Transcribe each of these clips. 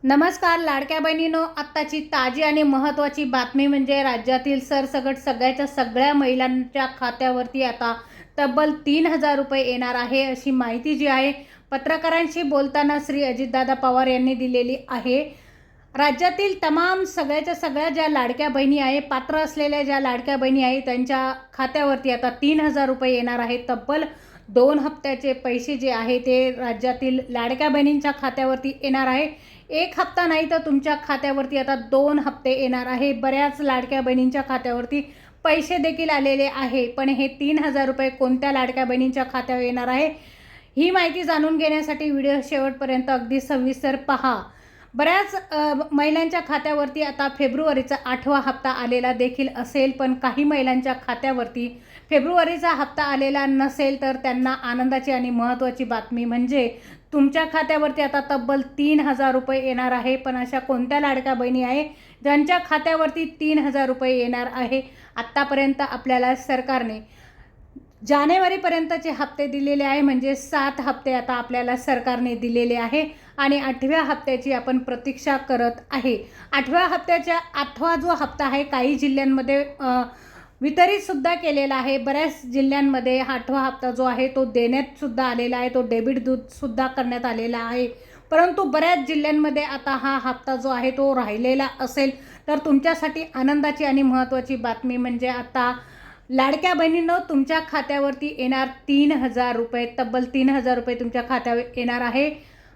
नमस्कार लाडक्या बहिणींनो, आत्ताची ताजी आणि महत्त्वाची बातमी म्हणजे राज्यातील सरसकट सगळ्या महिलांच्या खात्यावरती आता तब्बल 3,000 रुपये येणार आहे, अशी माहिती जी आहे पत्रकारांशी बोलताना श्री अजितदादा पवार यांनी दिलेली आहे। राज्यातील तमाम सगळ्या ज्या लाडक्या बहिणी आहे, पात्र असलेल्या ज्या लाडक्या बहिणी आहे, त्यांच्या खात्यावरती आता 3,000 रुपये येणार आहे। तब्बल 2 हप्त्याचे पैसे जे आहे ते राज्यातील लाडक्या बहिणींच्या खात्यावरती येणार आहे। एक हप्ता नाही तर तुमच्या खात्यावरती आता 2 हप्ते येणार आहे। बऱ्याच लाडक्या बहिणींच्या खात्यावरती पैसे देखील आलेले आहे, पण हे 3,000 रुपये कोणत्या लाडक्या बहिणींच्या खात्यावर येणार आहे ही माहिती जाणून घेण्यासाठी व्हिडिओ शेवटपर्यंत अगदी सविस्तर पहा। बऱ्याच महिलांच्या खात्यावरती आता फेब्रुवारीचा 8वा हप्ता आलेला देखील असेल, पण काही महिलांच्या खात्यावरती फेब्रुवारीचा हप्ता आलेला नसेल, तर त्यांना आनंदाची आणि महत्त्वाची बातमी म्हणजे तुमच्या खात्यावरती आता तब्बल 3,000 रुपये येणार आहे। पण अशा कोणत्या लाडक्या बहिणी आहे ज्यांच्या खात्यावरती 3,000 रुपये येणार आहे? आत्तापर्यंत आपल्याला सरकारने जानेवारीपर्यंतचे हप्ते दिलेले आहे, म्हणजे 7 हप्ते आता आपल्याला सरकारने दिलेले आहे आणि 8व्या हप्त्याची आपण प्रतीक्षा करत आहे। 8व्या हप्त्याचा 8वा जो हप्ता आहे काही जिल्ह्यांमध्ये वितरित सुद्धा केलेला आहे। बऱ्याच जिल्ह्यांमध्ये 8वा हप्ता जो आहे तो देण्यात सुद्धा आलेला आहे, तो डेबिट सुद्धा करण्यात आलेला आहे। परंतु बऱ्याच जिल्ह्यांमध्ये आता हा हप्ता जो आहे तो राहिलेला असेल, तर तुमच्यासाठी आनंदाची आणि महत्त्वाची बातमी म्हणजे आता लाडक्या बहिणींनो, तुमच्या खात्यावरती येणार 3,000 रुपये, तब्बल 3,000 रुपये तुमच्या खात्यावर येणार आहे।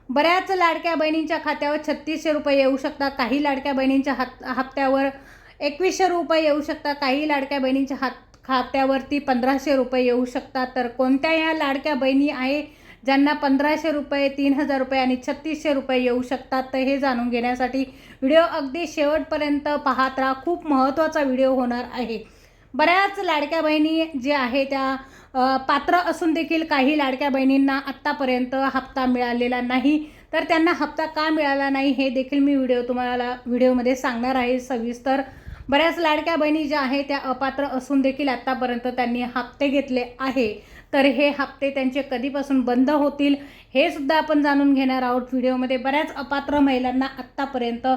बऱ्याच लाडक्या बहिणींच्या खात्यावर 3,600 रुपये येऊ शकतात, काही लाडक्या बहिणींच्या हप्त्यावर 2,100 रुपये येऊ शकतात, काही लाडक्या बहिणींच्या खात्यावरती 1,500 रुपये येऊ शकतात। तर कोणत्या ह्या लाडक्या बहिणी आहे ज्यांना 1,500 रुपये, 3,000 रुपये आणि 3,600 रुपये येऊ शकतात, तर हे जाणून घेण्यासाठी व्हिडिओ अगदी शेवटपर्यंत पाहत राहा। खूप महत्त्वाचा व्हिडिओ होणार आहे। बऱ्याच लाडक्या बहिणी जे आहे त्या पात्र असून देखील काही लाडक्या बहिणींना आत्तापर्यंत हप्ता मिळालेला नाही, तर त्यांना हप्ता का मिळाला नाही हे देखील मी तुम्हाला व्हिडिओमध्ये सांगणार आहे सविस्तर। बऱ्याच लाडक्या बहिणी ज्या आहेत त्या अपात्र असून देखील आत्तापर्यंत त्यांनी हप्ते घेतले आहे, तर हे हप्ते त्यांचे कधीपासून बंद होतील हे सुद्धा आपण जाणून घेणार आहोत व्हिडिओमध्ये। बऱ्याच अपात्र महिलांना आत्तापर्यंत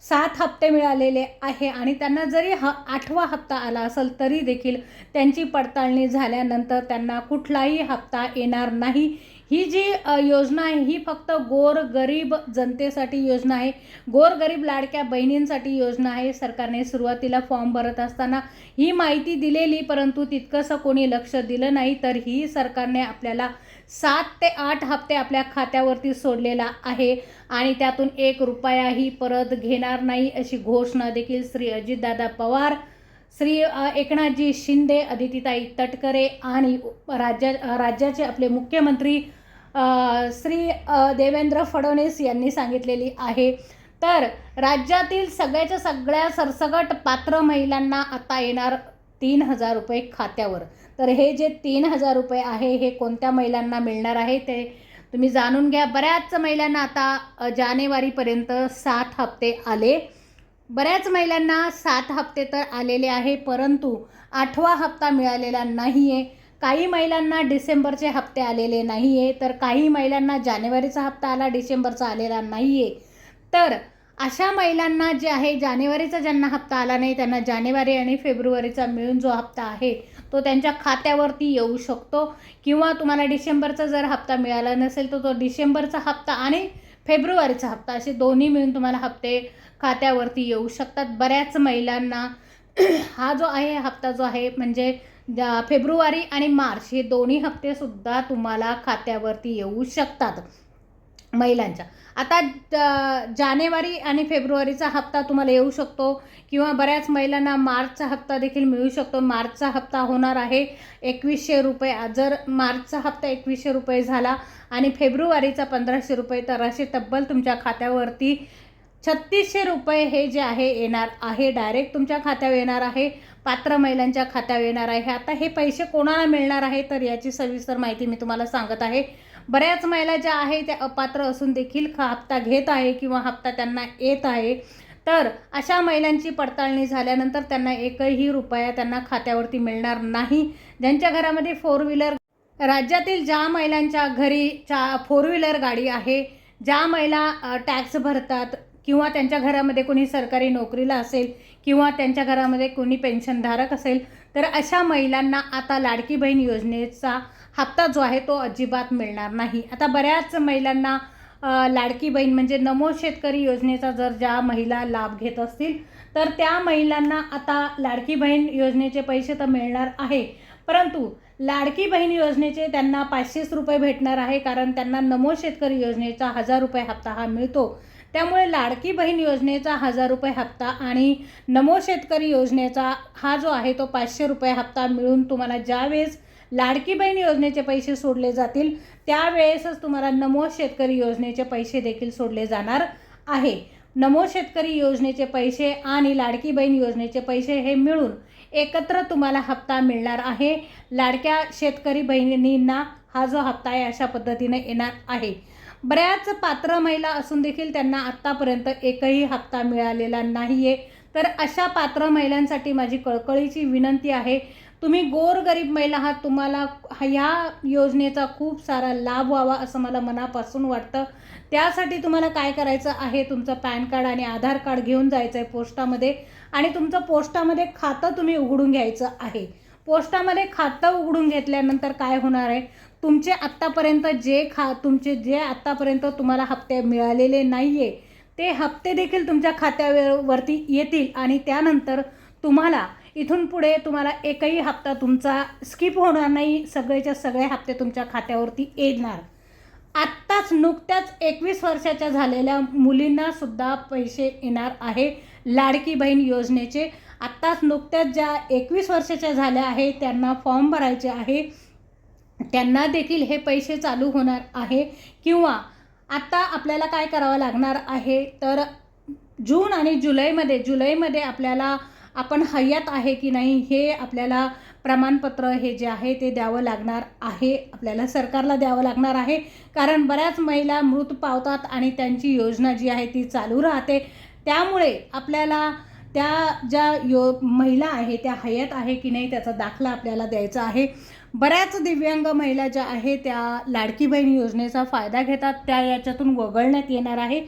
7 हप्ते मिळालेले आहे आणि त्यांना जरी 8वा हप्ता आला असेल तरी देखील त्यांची पडताळणी झाल्यानंतर त्यांना कुठलाही हप्ता येणार नाही। ही जी योजना आहे ही फक्त गोरगरीब जनतेसाठी योजना आहे, गोरगरीब लाडक्या बहिणींसाठी योजना आहे। सरकारने सुरुवातीला फॉर्म भरत असताना ही माहिती दिलेली, परंतु तितकंसं कोणी लक्ष दिलं नाही, तर ही सरकारने आपल्याला 7 ते 8 हप्ते आपल्या खात्यावरती सोडलेला आहे आणि त्यातून 1 रुपयाही परत घेणार नाही अशी घोषणा देखील श्री अजितदादा पवार, श्री एकनाथजी शिंदे, अदितीताई तटकरे आणि राज्याचे आपले मुख्यमंत्री श्री देवेंद्र फडणवीस यांनी सांगितलेली आहे। तर राज्यातील सगळ्या सरसकट पात्र महिलांना आता येणार 3,000 रुपये खात्यावर। तर हे जे 3,000 रुपये आहे हे कोणत्या महिलांना मिळणार आहे ते तुम्ही जाणून घ्या। बऱ्याच महिलांना आता जानेवारीपर्यंत 7 हप्ते आले, बऱ्याच महिलांना 7 हप्ते तर आलेले आहे, परंतु 8वा हप्ता मिळालेला नाही आहे। काही महिलांना डिसेंबरचे हप्ते आलेले नाही आहे, तर काही महिलांना जानेवारीचा हप्ता आला, डिसेंबरचा आलेला नाही आहे। तर अशा महिलांना जे आहे जानेवारीचा ज्यांना हप्ता आला नाही त्यांना जानेवारी आणि फेब्रुवारीचा मिळून जो हप्ता आहे तो त्यांच्या खात्यावरती येऊ शकतो, किंवा तुम्हाला डिसेंबरचा जर हप्ता मिळाला नसेल तर तो डिसेंबरचा हप्ता आणि फेब्रुवारीचा हप्ता असे दोन्ही मिळून तुम्हाला हप्ते खात्यावरती येऊ शकतात। बऱ्याच महिलांना हा जो आहे हप्ता जो आहे म्हणजे फेब्रुवारी आणि मार्च हे दोन्ही हप्ते सुद्धा तुम्हाला खात्यावरती येऊ शकतात महिलांच्या। आता जानेवारी आणि फेब्रुवारीचा हप्ता तुम्हाला येऊ शकतो, किंवा बऱ्याच महिलांना मार्चचा हप्ता देखील मिळू शकतो। मार्चचा हप्ता होणार आहे 2,100 रुपये। जर मार्चचा हप्ता 2,100 रुपये झाला आणि फेब्रुवारीचा 1,500 रुपये, तर असे तब्बल तुमच्या खात्यावरती 3,600 रुपये हे जे आहे येणार आहे, डायरेक्ट तुमच्या खात्यावर येणार आहे, पात्र महिलांच्या खात्यावर येणार आहे। आता हे पैसे कोणाला मिळणार आहे तर याची सविस्तर माहिती मी तुम्हाला सांगत आहे। बऱ्याच महिला ज्या आहे त्या अपात्र असून देखील हप्ता घेत आहे किंवा हप्ता त्यांना येत आहे, तर अशा महिलांची पडताळणी झाल्यानंतर त्यांना 1ही रुपया त्यांना खात्यावरती मिळणार नाही। ज्यांच्या घरामध्ये 4 व्हीलर, राज्यातील ज्या महिलांच्या घरी 4 व्हीलर गाडी आहे, ज्या महिला टॅक्स भरतात, किंवा त्यांच्या घरामध्ये कोणी सरकारी नोकरीला असेल किंवा त्यांच्या घरामध्ये कोणी पेन्शनधारक असेल तर अशा महिलांना आता लाडकी बहीण योजनेचा हप्ता जो आहे तो अजिबात मिळणार नाही. आता बऱ्याच महिलांना लाडकी बहीण म्हणजे नमो शेतकरी योजनेचा जर ज्या महिला लाभ घेत असतील तर त्या महिलांना आता लाडकी बहीण योजनेचे पैसे तर मिळणार आहे, परंतु लाडकी बहीण योजनेचे त्यांना 500 रुपये भेटणार आहे, कारण त्यांना नमो शेतकरी योजनेचा 1000 रुपये हप्ता हा मिळतो. त्यामुळे लाडकी बहीण योजनेचा 1000 रुपये हप्ता आणि नमो शेतकरी योजनेचा हा जो आहे तो 500 रुपये हप्ता मिळून तुम्हाला ज्यावेळेस लाडकी बहीण योजनेचे पैसे सोडले जातील त्यावेळेसच तुम्हाला नमो शेतकरी योजनेचे पैसे देखील सोडले जाणार आहे. नमो शेतकरी योजनेचे पैसे आणि लाडकी बहीण योजनेचे पैसे हे मिळून एकत्र तुम्हाला हप्ता मिळणार आहे. लाडक्या शेतकरी बहिणींना हा जो हप्ता आहे अशा पद्धतीने येणार आहे. बऱ्याच पात्र महिला असून देखील त्यांना आत्तापर्यंत एकही हप्ता मिळालेला नाही आहे. तर अशा पात्र महिलांसाठी माझी कळकळीची विनंती आहे, तुम्ही गोरगरीब महिला आहात, तुम्हाला ह्या योजनेचा खूप सारा लाभ व्हावा असं मला मनापासून वाटतं. त्यासाठी तुम्हाला काय करायचं आहे, तुमचं पॅन कार्ड आणि आधार कार्ड घेऊन जायचं आहे पोस्टामध्ये आणि तुमचं पोस्टामध्ये खातं तुम्ही उघडून घ्यायचं आहे. पोस्टामध्ये खातं उघडून घेतल्यानंतर काय होणार आहे, तुमचे आत्तापर्यंत जे आत्तापर्यंत तुम्हाला हप्ते मिळालेले नाही आहे ते हप्ते देखील तुमच्या खात्यावरती येतील आणि त्यानंतर तुम्हाला इथून पुढे तुम्हाला एकही हप्ता तुमचा स्किप होणार नाही. सगळेच्या सगळे हप्ते तुमच्या खात्यावरती येणार. आत्ताच नुकत्याच 21 वर्षाच्या झालेल्या मुलींना सुद्धा पैसे येणार आहे लाडकी बहीण योजनेचे. आत्ताच नुकत्याच ज्या 21 वर्षाच्या झाल्या आहे त्यांना फॉर्म भरायचे आहे, त्यांना देखील हे पैसे चालू होणार आहे. किंवा आता आपल्याला काय करावं लागणार आहे तर जून आणि जुलैमध्ये आपल्याला आपण हयात आहे की नाही हे आपल्याला प्रमाणपत्र हे जे आहे ते द्यावं लागणार आहे, आपल्याला सरकारला द्यावं लागणार आहे. कारण बऱ्याच महिला मृत पावतात आणि त्यांची योजना जी आहे ती चालू राहते. त्यामुळे आपल्याला त्या ज्या महिला आहे त्या हयात आहे की नाही त्याचा दाखला आपल्याला द्यायचा आहे. बऱ्याच दिव्यांग महिला ज्या आहे त्या लाडकी बहीण योजनेचा फायदा घेतात, त्या याच्यातून वगळण्यात येणार आहे.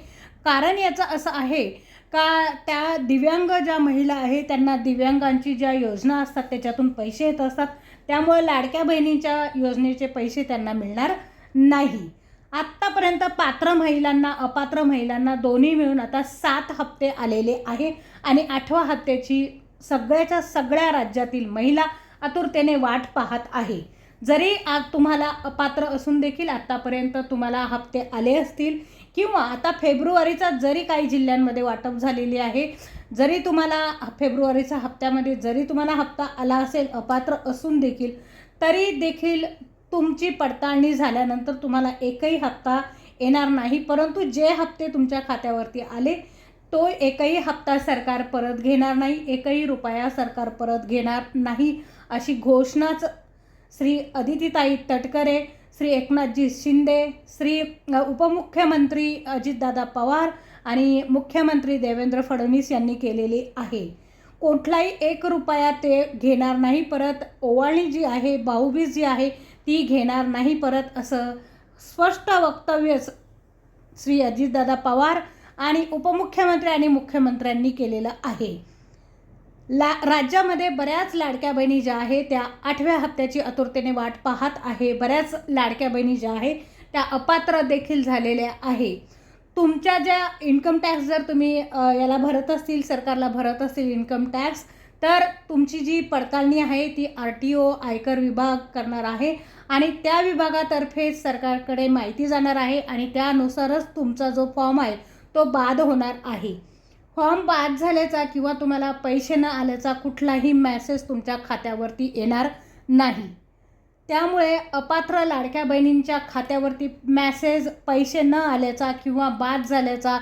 कारण याचं असं आहे का त्या दिव्यांग ज्या महिला आहे त्यांना दिव्यांगांची ज्या योजना असतात त्याच्यातून पैसे येत असतात, त्यामुळे लाडक्या बहिणीच्या योजनेचे पैसे त्यांना मिळणार नाही. आत्तापर्यंत पात्र महिलांना अपात्र महिलांना दोन्ही मिळून आता 7 हप्ते आलेले आहे आणि 8व्या हप्त्याची सगळ्या राज्यातील महिला आतुरतेने वाट पाहत आहे. जरी आज तुम्हाला अपात्र असून देखील आत्तापर्यंत तुम्हाला हप्ते आले असतील किंवा आता फेब्रुवारीचा जरी काही जिल्ह्यांमध्ये वाटप झालेली आहे, जरी तुम्हाला फेब्रुवारीच्या हप्त्यामध्ये जरी तुम्हाला हप्ता आला असेल अपात्र असून देखील, तरी देखील तुमची पडताळणी झाल्यानंतर तुम्हाला एकही हप्ता येणार नाही. परंतु जे हप्ते तुमच्या खात्यावरती आले तो एकही हप्ता सरकार परत घेणार नाही, एकही रुपया सरकार परत घेणार नाही अशी घोषणाच श्री अदितीताई तटकरे, श्री एकनाथजी शिंदे, श्री उपमुख्यमंत्री अजितदादा पवार आणि मुख्यमंत्री देवेंद्र फडणवीस यांनी केलेली आहे. कुठलाही 1 रुपया ते घेणार नाही परत, ओवाळणी जी आहे भाऊबीज जी आहे ती घेणार नाही परत, असं स्पष्ट वक्तव्य श्री अजितदादा पवार आणि उपमुख्यमंत्री आणि मुख्यमंत्र्यांनी केलेलं आहे. राज्यामध्ये बऱ्याच लाडक्या बहिणी ज्या आहे त्या 8व्या हप्त्याची आतुरतेने वाट पाहत आहे. बऱ्याच लाडक्या बहिणी ज्या आहे त्या अपात्र देखील झालेल्या आहे. तुमच्या ज्या इन्कम टॅक्स जर तुम्ही याला भरत असतील, सरकारला भरत असतील इन्कम टॅक्स, तर तुमची जी पडताळणी आहे ती RTO आयकर विभाग करणार आहे आणि त्या विभागातर्फे सरकारकडे माहिती जाणार आहे आणि त्यानुसारच तुमचा जो फॉर्म आहे तो बाद होणार आहे. फॉर्म बाद झाल्याचा किंवा तुम्हाला पैसे न आल्याचा कुठलाही मेसेज तुमच्या खात्यावरती येणार नाही. त्यामुळे अपात्र लाडक्या बहिणींच्या खात्यावरती मेसेज पैसे न आल्याचा किंवा बाद झाल्याचा,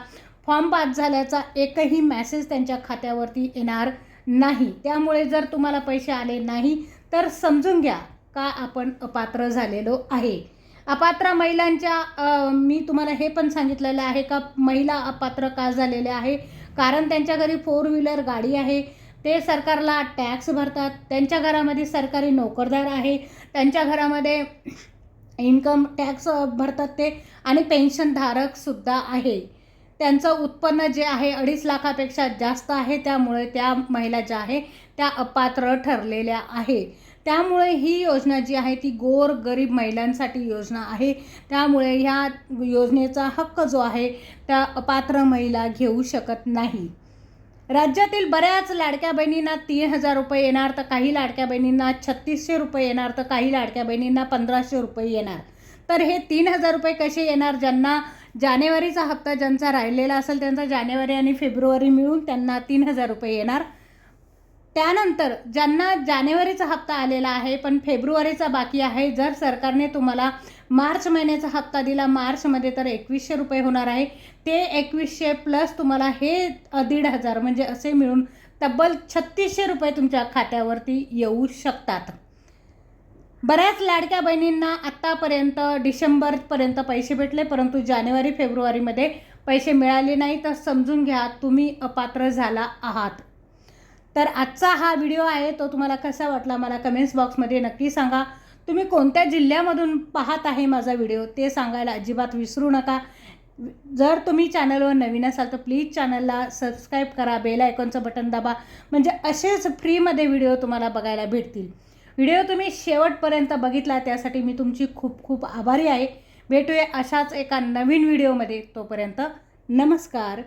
फॉर्म बाद झाल्याचा एकही मेसेज त्यांच्या खात्यावरती येणार नाही. त्यामुळे जर तुम्हाला पैसे आले नाही तर समजून घ्या का आपण अपात्र झालेलो आहे. अपात्र महिलांच्या मी तुम्हाला हे पण सांगितलेलं आहे का महिला अपात्र का झालेल्या आहे, कारण त्यांच्या घरी 4 व्हीलर गाडी आहे, ते सरकारला टॅक्स भरतात, त्यांच्या घरामध्ये सरकारी नोकरदार आहे, त्यांच्या घरामध्ये इन्कम टॅक्स भरतात ते आणि पेन्शनधारकसुद्धा आहे. त्यांचं उत्पन्न जे आहे 2.5 लाखापेक्षा जास्त आहे, त्यामुळे त्या महिला ज्या आहे त्या अपात्र ठरलेल्या आहे. त्यामुळे ही योजना जी आहे ती गोर गरीब महिलांसाठी योजना आहे. त्यामुळे ह्या योजनेचा हक्क जो आहे त्या अपात्र महिला घेऊ शकत नाही. राज्यातील बऱ्याच लाडक्या बहिणींना 3,000 रुपये येणार, तर काही लाडक्या बहिणींना 3,600 रुपये येणार, तर काही लाडक्या बहिणींना 1,500 रुपये येणार. तर हे 3,000 रुपये कसे येणार? ज्यांना जानेवारीचा हप्ता ज्यांचा राहिलेला असेल त्यांचा जानेवारी आणि फेब्रुवारी मिळून त्यांना 3,000 रुपये येणार. त्यानंतर ज्यांना जानेवारीचा हप्ता आलेला आहे पण फेब्रुवारीचा बाकी आहे, जर सरकारने तुम्हाला मार्च महिन्याचा हप्ता दिला मार्चमध्ये, तर 2,100 रुपये होणार आहे. ते 2,100 प्लस तुम्हाला हे 1,500 म्हणजे असे मिळून तब्बल 3,600 रुपये तुमच्या खात्यावरती येऊ शकतात. बऱ्याच लाडक्या बहिणींना आत्तापर्यंत डिसेंबरपर्यंत पैसे भेटले, परंतु जानेवारी फेब्रुवारीमध्ये पैसे मिळाले नाही. तर समजून घ्या तुम्ही अपात्र झाला आहात. तर आजचा हा व्हिडिओ आहे तो तुम्हाला कसा वाटला मला कमेंट्स बॉक्समध्ये नक्की सांगा. तुम्ही कोणत्या जिल्ह्यामधून पाहत आहे माझा व्हिडिओ ते सांगायला अजिबात विसरू नका. जर तुम्ही चॅनलवर नवीन असाल तर प्लीज चॅनलला सबस्क्राईब करा, बेल आयकॉनचं बटन दाबा, म्हणजे असेच फ्रीमध्ये व्हिडिओ तुम्हाला बघायला भेटतील. व्हिडिओ तुम्ही शेवटपर्यंत बघितला त्यासाठी मी तुमची खूप खूप आभारी आहे. भेटूया अशाच एका नवीन व्हिडिओमध्ये. तोपर्यंत नमस्कार.